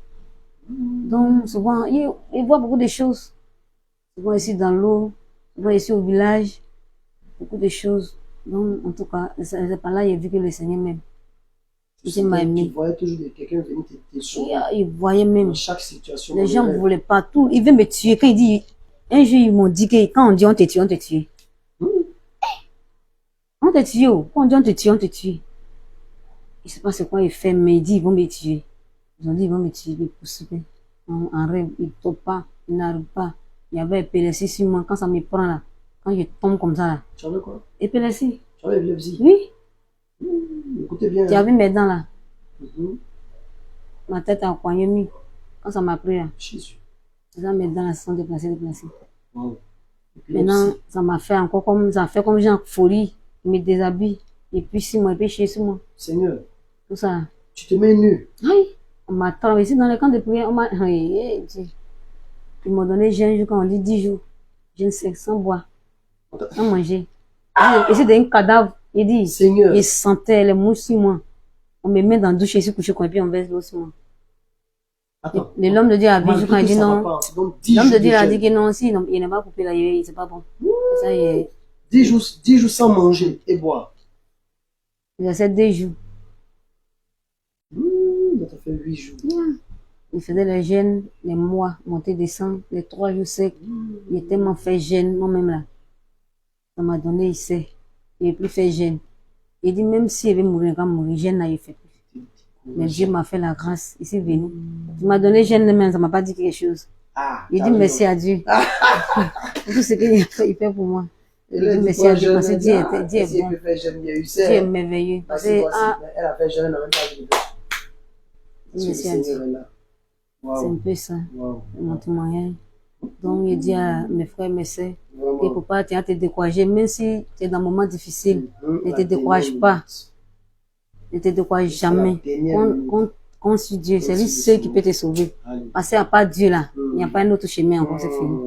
Speaker 1: Donc souvent, il voit beaucoup de choses. Souvent ici dans l'eau, souvent ici au village, beaucoup de choses. Donc en tout cas, c'est par là il a vu que le Seigneur m'aime. Il m'a aimé.
Speaker 2: Tu voyais toujours quelqu'un venir te sauver.
Speaker 1: Il voyait même.
Speaker 2: Dans chaque situation.
Speaker 1: Les gens ne voulaient pas tout. Ils veulent me tuer. Quand il dit, un jour ils m'ont dit que quand on dit on te tue, on te tue. On te tue. Quand on dit on te tue, on te tue. Je ne sais pas ce quoi il fait, mais il dit ils vont me tuer. Ils ont dit ils vont me tuer. Ils poussent en rêve. Ils ne tombent pas. Ils n'arrivent pas. Il y avait épilepsie sur moi. Quand ça me prend là, quand je tombe comme ça là.
Speaker 2: Tu avais quoi?
Speaker 1: Épilepsie.
Speaker 2: Tu avais épilepsie?
Speaker 1: Oui.
Speaker 2: Écoutez bien.
Speaker 1: Tu as vu mes dents là. Ma tête a coigné. Quand ça m'a pris là.
Speaker 2: Jésus.
Speaker 1: Mes dents là se sont déplacées. Maintenant, ça m'a fait encore comme ça fait comme j'ai en folie. Je me déshabille. Et puis 6 mois, et puis chez moi.
Speaker 2: Seigneur.
Speaker 1: Tout ça.
Speaker 2: Tu te mets nu.
Speaker 1: Oui. On m'a traversé dans les camps de prière. Ils m'ont donné jeûne quand on dit 10 jours. Jeûne sec, sans boire. Sans manger. Et c'est un cadavre. Il dit,
Speaker 2: Seigneur.
Speaker 1: Il sentait les mouches sur moi. On me met dans la douche et je suis couché et puis on verse l'eau sur moi. L'homme de Dieu a vu quand il dit non. L'homme de Dieu a dit que non, si il n'a pas coupé là, c'est pas bon. Ça,
Speaker 2: 10 jours sans manger et boire.
Speaker 1: Il a fait 2 jours.
Speaker 2: Ça fait 8 jours.
Speaker 1: Il faisait les jeûnes, les mois, monter, descendre, les 3 jours secs. Il a tellement fait jeûne, moi-même là. Ça m'a donné, il sait. Il n'a plus fait jeûne. Il dit même s'il veut mourir, quand mourir, jeûne là, il fait plus. Mais Dieu m'a fait la grâce. Il s'est venu. Il m'a donné jeûne, mais ça m'a pas dit quelque chose. Il dit merci à Dieu. Tout ce qu'il fait pour moi. Il dit merci à Dieu parce que Dieu est bon. Dieu est merveilleux. Parce que,
Speaker 2: elle a fait jeûne, elle n'a même pas vu.
Speaker 1: Merci à Dieu. C'est un peu ça. Mon témoignage. Donc, il dit à mes frères et mes sœurs, qu'il ne faut pas te décourager, même si tu es dans un moment difficile. Ne te décourage pas. Ne te décourage jamais. Compte sur Dieu. C'est lui seul qui peut te sauver. Parce qu'à part Dieu là, il n'y a pas un autre chemin encore, c'est fini.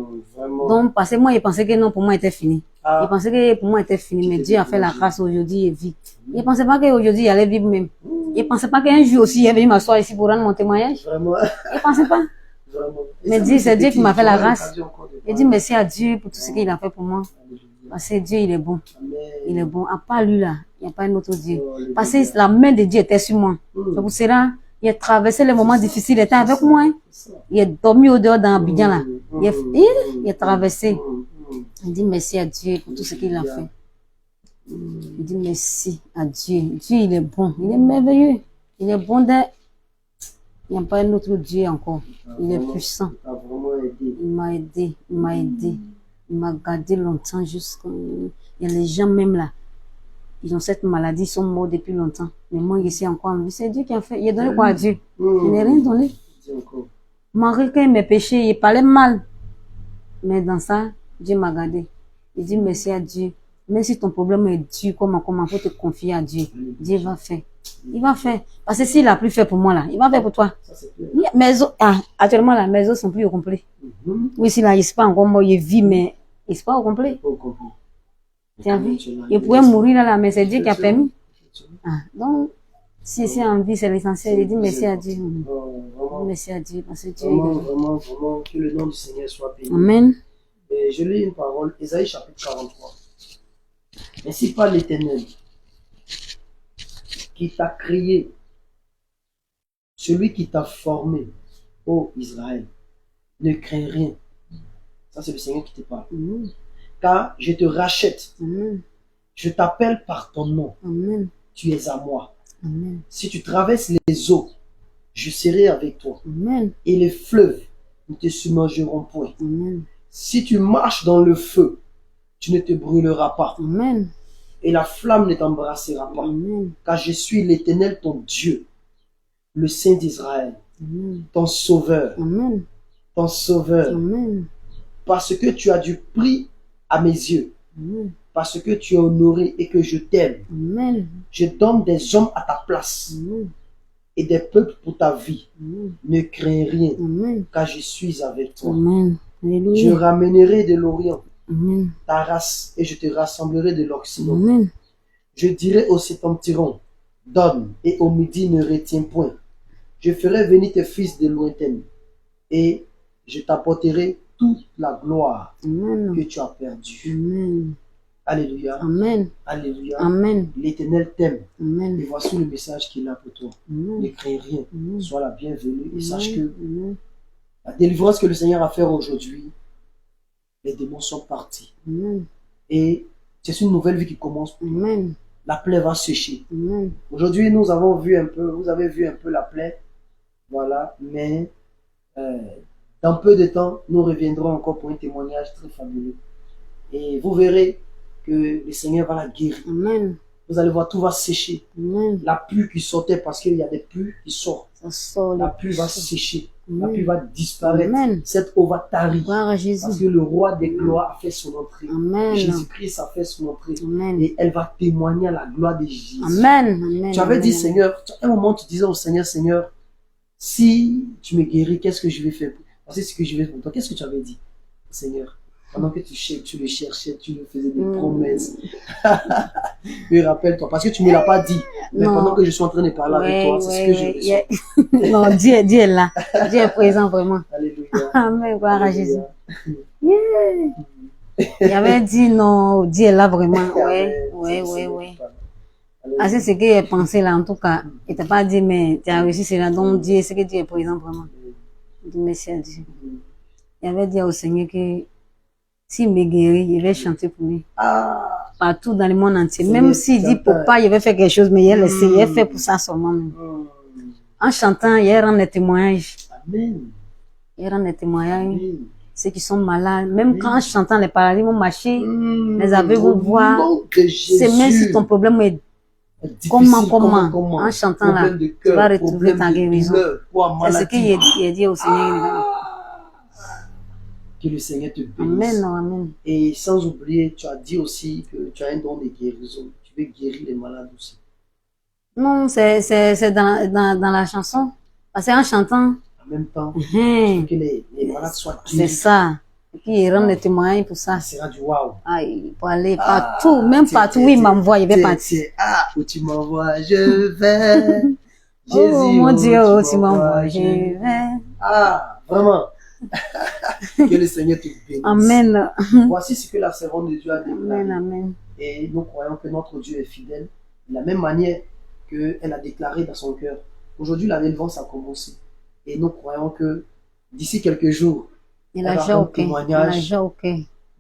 Speaker 1: Donc, parce que moi, il pensait que non, pour moi, c'était fini. Il pensait que pour moi, c'était fini. Mais Dieu a fait la grâce aujourd'hui et vit. Il ne pensait pas qu'aujourd'hui, il allait vivre même. Il ne pensait pas qu'un jour aussi, il est venu m'asseoir ici pour rendre mon témoignage.
Speaker 2: Vraiment.
Speaker 1: Il ne pensait pas. Mais c'est Dieu qui m'a fait la grâce. Il dit merci à Dieu pour tout ce qu'il a fait pour moi. Parce que Dieu, il est bon. Il est bon. À part lui là, il n'y a pas un autre Dieu. Parce que la main de Dieu était sur moi. Donc pour cela, il a traversé les moments difficiles, il était avec moi. Il a dormi au dehors dans Abidjan là. Il a traversé. Il dit merci à Dieu pour tout ce qu'il a fait. Il dit merci à Dieu. Dieu, il est bon. Il est merveilleux. Il est bon d'être. Il n'y a pas un autre Dieu encore. Il est puissant. Il m'a aidé. Il m'a aidé. Il m'a gardé longtemps jusqu'à... Il y a les gens même là. ils ont cette maladie, ils sont morts depuis longtemps. Mais moi, je suis encore en vie. C'est Dieu qui a fait. Il a donné quoi à Dieu? Je n'ai rien donné. Malgré que mes péchés, il parlait mal. Mais dans ça, Dieu m'a gardé. Il dit merci à Dieu. Même si ton problème est dur, comment faut te confier à Dieu. Dieu va faire. Il va faire. Parce que s'il a plus fait pour moi là, il va faire pour toi. Actuellement là, mes os sont plus au complet. Oui, s'il n'arrive pas encore moi, il vit, mais il n'est pas au complet. Tu as vu? Il pourrait mourir là, mais c'est Dieu qui a permis. Donc, si c'est en vie, c'est l'essentiel. Il dit merci à Dieu. Merci à Dieu. Parce que Dieu
Speaker 2: vraiment, que le nom du Seigneur soit béni.
Speaker 1: Amen.
Speaker 2: Et je lis une parole, Ésaïe chapitre 43. Ainsi parle l'Éternel, qui t'a créé, celui qui t'a formé, ô Israël, ne crains rien. Ça, c'est le Seigneur qui te parle. Car je te rachète. Je t'appelle par ton nom. Tu es à moi. Si tu traverses les eaux, je serai avec toi. Et les fleuves ne te submergeront point. Si tu marches dans le feu, tu ne te brûleras pas. Et la flamme ne t'embrassera pas. Car je suis l'Éternel, ton Dieu, le Saint d'Israël, ton Sauveur. Ton Sauveur. Parce que tu as du prix à mes yeux. Parce que tu es honoré et que je t'aime. Je donne des hommes à ta place. Et des peuples pour ta vie. Ne crains rien, car je suis avec toi. Je ramènerai de l'Orient ta race et je te rassemblerai de l'Occident. Je dirai au septentrion, donne, et au midi ne retiens point. Je ferai venir tes fils de lointaine et je t'apporterai toute la gloire que tu as perdue. Alléluia.
Speaker 1: Amen.
Speaker 2: Alléluia.
Speaker 1: Amen.
Speaker 2: L'Éternel t'aime.
Speaker 1: Amen.
Speaker 2: Et voici le message qu'il a pour toi. Ne crains rien. Sois la bienvenue et sache que la délivrance que le Seigneur a fait aujourd'hui, les démons sont partis. Et c'est une nouvelle vie qui commence. La plaie va sécher. Aujourd'hui, nous avons vu un peu, vous avez vu un peu la plaie. Voilà. Mais dans peu de temps, nous reviendrons encore pour un témoignage très fabuleux. Et vous verrez que le Seigneur va la guérir. Vous allez voir, tout va sécher. La pluie qui sortait, parce qu'il y a des pluies qui sortent. La pluie va sécher. La pluie va disparaître. Cette eau va tarir. Parce que le roi des gloires a fait son entrée. Jésus-Christ a fait son entrée. Et elle va témoigner à la gloire de Jésus. Tu avais dit, Seigneur, à un moment tu disais au Seigneur, Seigneur, si tu me guéris, qu'est-ce que je vais faire? Parce que ce que je vais faire pour toi, qu'est-ce que tu avais dit, Seigneur? Pendant que tu le cherchais, tu lui faisais des promesses. Mais rappelle-toi, parce que tu ne me l'as pas dit. Mais pendant que je suis en train de parler avec toi, c'est ce que je ressens.
Speaker 1: Non, Dieu est là. Dieu est présent vraiment.
Speaker 2: Alléluia.
Speaker 1: Amen, gloire à Jésus. Il avait dit non, Dieu est là vraiment. Ouais. Ah, c'est ce qu'il a pensé là, en tout cas. Il t'a pas dit, mais tu as réussi cela. Donc, Dieu, c'est que Dieu est présent vraiment. Merci à Dieu. Il avait dit au Seigneur que s'il me guérit, il va chanter pour lui. Partout dans le monde entier. Même s'il dit papa, il va faire quelque chose, mais il essaie, il fait pour ça seulement. En chantant, il rend des témoignages. Il rend des témoignages. Ceux qui sont malades, même quand en chantant, les paradis vont marcher, les aveugles vont voir. C'est même si ton problème est comment, en chantant là, tu vas retrouver ta guérison. C'est ce qu'il a dit au Seigneur.
Speaker 2: Que le Seigneur te bénisse.
Speaker 1: Amen.
Speaker 2: Et sans oublier, tu as dit aussi que tu as un don de guérison. Tu veux guérir les malades aussi.
Speaker 1: Non, c'est dans la chanson. Parce qu'en chantant,
Speaker 2: en même temps, tu veux que les malades soient guéris.
Speaker 1: C'est ça. Et puis il rend des témoignages pour ça.
Speaker 2: Ça sera du waouh.
Speaker 1: Pour aller partout, même partout où il m'envoie, il va partir.
Speaker 2: Où tu m'envoies, je vais.
Speaker 1: Jésus, oh mon Dieu, où tu m'envoies, je vais.
Speaker 2: Vraiment. Que le Seigneur te bénisse.
Speaker 1: Amen.
Speaker 2: Voici ce que la servante de Dieu a déclaré.
Speaker 1: Amen.
Speaker 2: Et nous croyons que notre Dieu est fidèle. De la même manière qu'elle a déclaré dans son cœur. Aujourd'hui, la délivrance a commencé. Et nous croyons que d'ici quelques jours,
Speaker 1: il a déjà ok.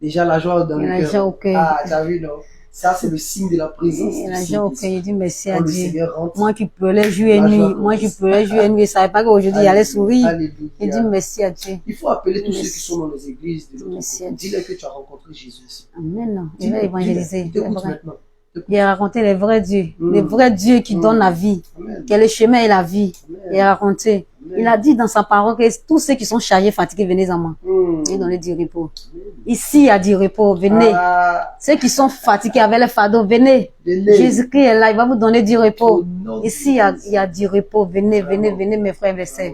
Speaker 2: Déjà la joie dans le cœur. T'as vu, non? Ça, c'est le signe de la présence.
Speaker 1: Il a déjà ok. Il dit merci à Dieu. Moi qui pleurais jour et nuit. Moi qui pleurais jour et nuit. Je ne savais pas qu'aujourd'hui il allait sourire.
Speaker 2: Alléluia.
Speaker 1: Il dit merci à Dieu.
Speaker 2: Il faut appeler tous ceux qui sont dans les églises. Dis-leur que tu as rencontré Jésus.
Speaker 1: Amen. Il va évangéliser.
Speaker 2: Écoute maintenant.
Speaker 1: Il a raconté les vrais dieux qui donnent la vie, qui est le chemin et la vie. Il a raconté. Il a dit dans sa parole que tous ceux qui sont chargés, fatigués, venez à moi. Il donne du repos. Ici, il y a du repos, venez. Ceux qui sont fatigués avec le fardeau, venez. Jésus-Christ est là, il va vous donner du repos. Ici, il y a du repos. Venez, venez, venez, mes frères et mes sœurs.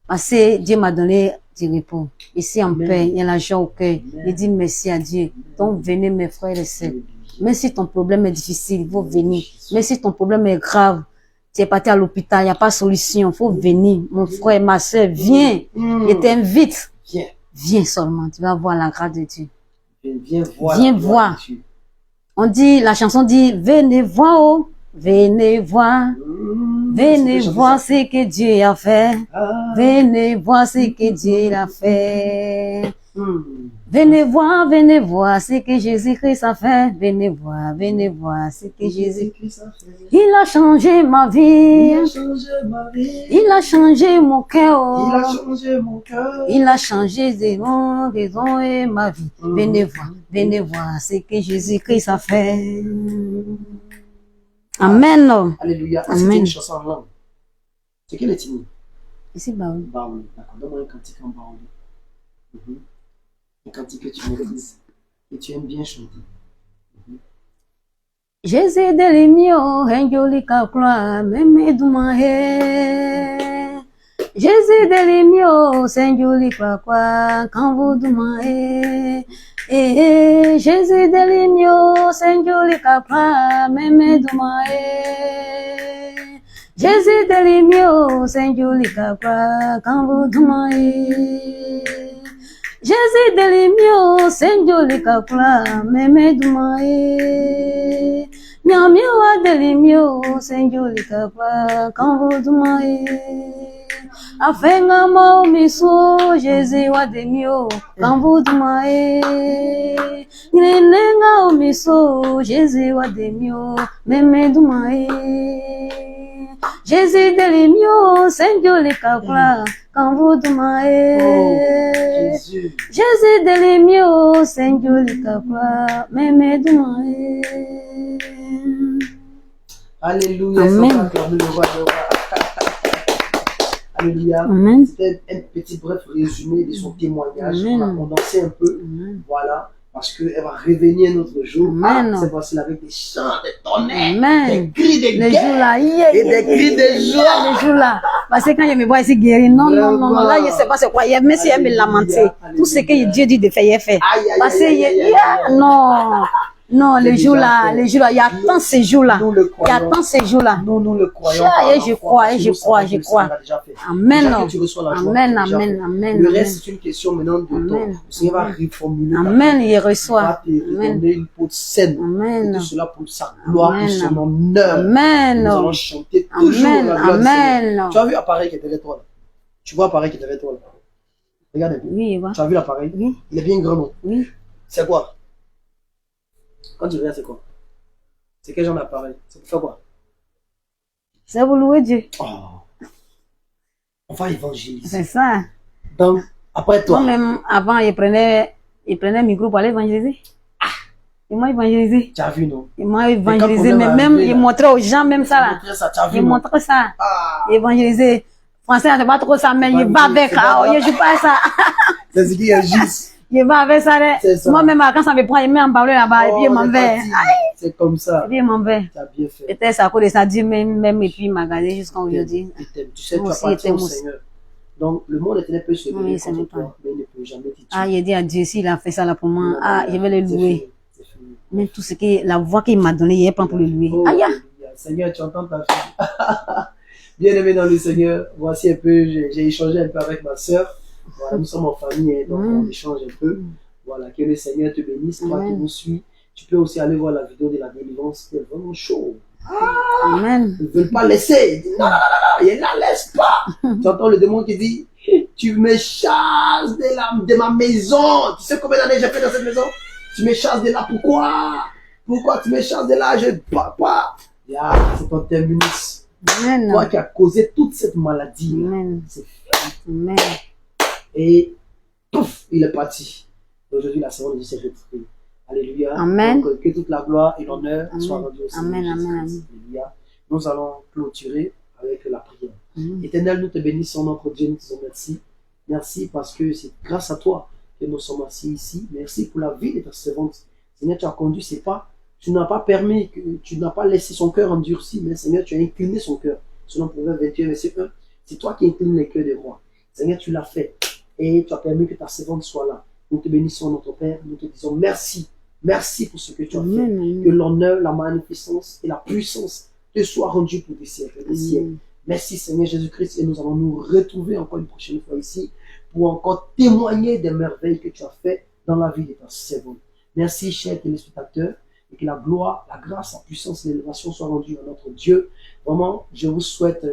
Speaker 1: Parce que Dieu m'a donné du repos. Ici, en paix, il y a la joie au cœur. Il dit merci à Dieu. Donc, venez, mes frères et sœurs. Même si ton problème est difficile, il faut venir. Même si ton problème est grave, tu es parti à l'hôpital, il n'y a pas de solution, il faut venir. Mon frère, ma soeur, viens. Je t'invite. Viens seulement, tu vas voir la grâce de Dieu. Viens voir. On dit, la chanson dit, venez voir, oh, venez voir. Venez voir ce que Dieu a fait. Venez voir ce que Dieu a fait. Venez voir ce que Jésus-Christ a fait. Venez voir ce que Jésus-Christ a fait. Il a changé ma vie. Il a changé mon cœur. Il a changé mon raison et ma vie. Venez voir ce que Jésus-Christ a fait. Amen.
Speaker 2: Alléluia. C'était une chanson en langue. C'est quelle ethnie?
Speaker 1: Ici, Baouli.
Speaker 2: Baouli. D'accord. Donne-moi un cantique en Baouli. Un cantique que tu maîtrises et tu aimes bien chanter.
Speaker 1: Jésus de l'imio, Henjoli Kakla, Meme Dumahe. Jésus de l'imio, Henjoli Kakla, Kambu Dumahe. Jésus de l'imio, Henjoli Kakla, Meme Dumahe. Jésus de l'imio, Henjoli Kakla, Kambu Dumahe. Jésus de l'imio, Senjoli Kakla, Meme Dumae. Miamiwa de l'imio, Senjoli Kakla, Kambu Dumae. Afenga mo miso, Jésus wa de mio, Kambu Dumae. Nenenga o miso, Jésus wa de mio, Meme Dumae. Jésus de l'imio, Senjoli Kakla, Kambu Dumae. Jésus de l'imio, Senjoli Kakla, Meme Dumae.
Speaker 2: Alléluia.
Speaker 1: Amen.
Speaker 2: Alléluia.
Speaker 1: Amen.
Speaker 2: C'était un petit bref résumé de son témoignage. On a condensé un peu. Voilà. Parce qu'elle va revenir un autre jour. Cette fois-ci avec des chants, des tonnerres, des cris de guerre et des cris de joie.
Speaker 1: Les jours là. Parce que quand je me vois ici guéri, non, là, je ne sais pas c'est quoi. Mais si elle me lamentait, tout ce que Dieu dit de faire, il fait. Parce que, non, les jours là, il y a tant ces jours-là. Il y a tant ces jours-là.
Speaker 2: Nous le croyons.
Speaker 1: Et je crois. Amen. Amen.
Speaker 2: Le reste, c'est une question maintenant de temps. Le Seigneur va reformuler.
Speaker 1: Amen, il reçoit.
Speaker 2: Il va te donner une peau saine.
Speaker 1: Amen.
Speaker 2: Tout cela pour sa gloire, pour son honneur.
Speaker 1: Amen.
Speaker 2: Nous allons chanter toujours la gloire du Seigneur.
Speaker 1: Amen.
Speaker 2: Tu as vu l'appareil qui est derrière toi là? Tu vois l'appareil qui est derrière toi là? Regarde un peu.
Speaker 1: Oui,
Speaker 2: tu as vu l'appareil?
Speaker 1: Oui.
Speaker 2: Il est bien grand, non?
Speaker 1: Oui.
Speaker 2: C'est quoi? Quand tu regardes, c'est quoi? C'est quel genre d'appareil? C'est pour faire quoi?
Speaker 1: C'est pour louer Dieu.
Speaker 2: Oh. On va évangéliser.
Speaker 1: C'est ça.
Speaker 2: Donc, après toi.
Speaker 1: Moi-même, avant, il prenait le micro pour aller évangéliser. Il m'a évangélisé.
Speaker 2: Tu as vu, non?
Speaker 1: Il m'a évangélisé, mais même, il montrait aux gens même ça là. Il montrait ça. Il évangélisé. Français, c'est pas trop ça, mais il va avec. Je joue pas ça.
Speaker 2: C'est ce qui est juste.
Speaker 1: Il va avec ça. Moi-même, quand ça me prend, il met en parler là-bas, et puis il m'en va.
Speaker 2: C'est comme ça.
Speaker 1: Et puis il m'en va.
Speaker 2: Tu as bien fait.
Speaker 1: Peut-être ça, à cause de ça, Dieu même, et puis il m'a gardé jusqu'à aujourd'hui.
Speaker 2: Tu sais, tu appartiens au Seigneur. Donc, le monde éternel peut se lever contre toi, mais il ne peut jamais te tuer.
Speaker 1: Il dit à Dieu, s'il a fait ça là pour moi, je vais le louer. Mais tout ce que, la voix qu'il m'a donnée, il prend pour le louer. Aïe!
Speaker 2: Seigneur, tu entends ta fille. Bien-aimé dans le Seigneur, voici un peu, j'ai échangé un peu avec ma soeur. Voilà, nous sommes en famille, donc on échange un peu. Voilà, que le Seigneur te bénisse, toi qui nous suis. Tu peux aussi aller voir la vidéo de la délivrance, c'est vraiment chaud.
Speaker 1: Amen.
Speaker 2: Ils ne veulent pas laisser. Ils disent, non, il ne la laisse pas. Tu entends le démon qui dit, tu me chasses de ma maison. Tu sais combien d'années j'ai fait dans cette maison? Tu me chasses de là, pourquoi? Pourquoi tu me chasses de là? Je ne pars pas. C'est ton terminus.
Speaker 1: Amen.
Speaker 2: Toi qui as causé toute cette maladie.
Speaker 1: Amen.
Speaker 2: C'est fait.
Speaker 1: Amen.
Speaker 2: Et pouf, il est parti. Aujourd'hui, la semaine de Dieu s'est retirée. Alléluia.
Speaker 1: Amen.
Speaker 2: Donc, que toute la gloire et l'honneur
Speaker 1: Amen.
Speaker 2: soient rendus au Seigneur
Speaker 1: Amen, amen,
Speaker 2: Jésus-Christ. Alléluia. Nous allons clôturer avec la prière.
Speaker 1: Amen.
Speaker 2: Éternel, nous te bénissons, notre Dieu, nous te disons merci. Merci parce que c'est grâce à toi que nous sommes assis ici. Merci pour la vie de ta servante. Seigneur, tu as conduit ses pas. Tu n'as pas permis, tu n'as pas laissé son cœur endurci, mais Seigneur, tu as incliné son cœur. Selon Proverbe 21, verset 1, c'est toi qui inclines les cœurs des rois. Seigneur, tu l'as fait. Et tu as permis que ta servante soit là. Nous te bénissons, notre Père. Nous te disons merci. Merci pour ce que tu as fait.
Speaker 1: Amen.
Speaker 2: Que l'honneur, la magnificence et la puissance te soient rendus pour des siècles et des siècles.
Speaker 1: Amen.
Speaker 2: Merci Seigneur Jésus-Christ et nous allons nous retrouver encore une prochaine fois ici pour encore témoigner des merveilles que tu as faites dans la vie de ta servante. Merci chers téléspectateurs et que la gloire, la grâce, la puissance et l'élévation soient rendues à notre Dieu. Vraiment, je vous souhaite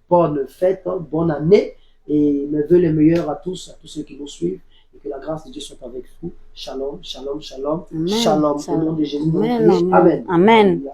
Speaker 2: bonne fête, bonne année et mes vœux les meilleurs à tous ceux qui nous suivent. Et que la grâce de Dieu soit avec vous. Shalom, shalom, shalom.
Speaker 1: Amen.
Speaker 2: Shalom. Au
Speaker 1: Shalom.
Speaker 2: nom de Jésus.
Speaker 1: Amen.
Speaker 2: Amen.
Speaker 1: Amen.
Speaker 2: Alléluia.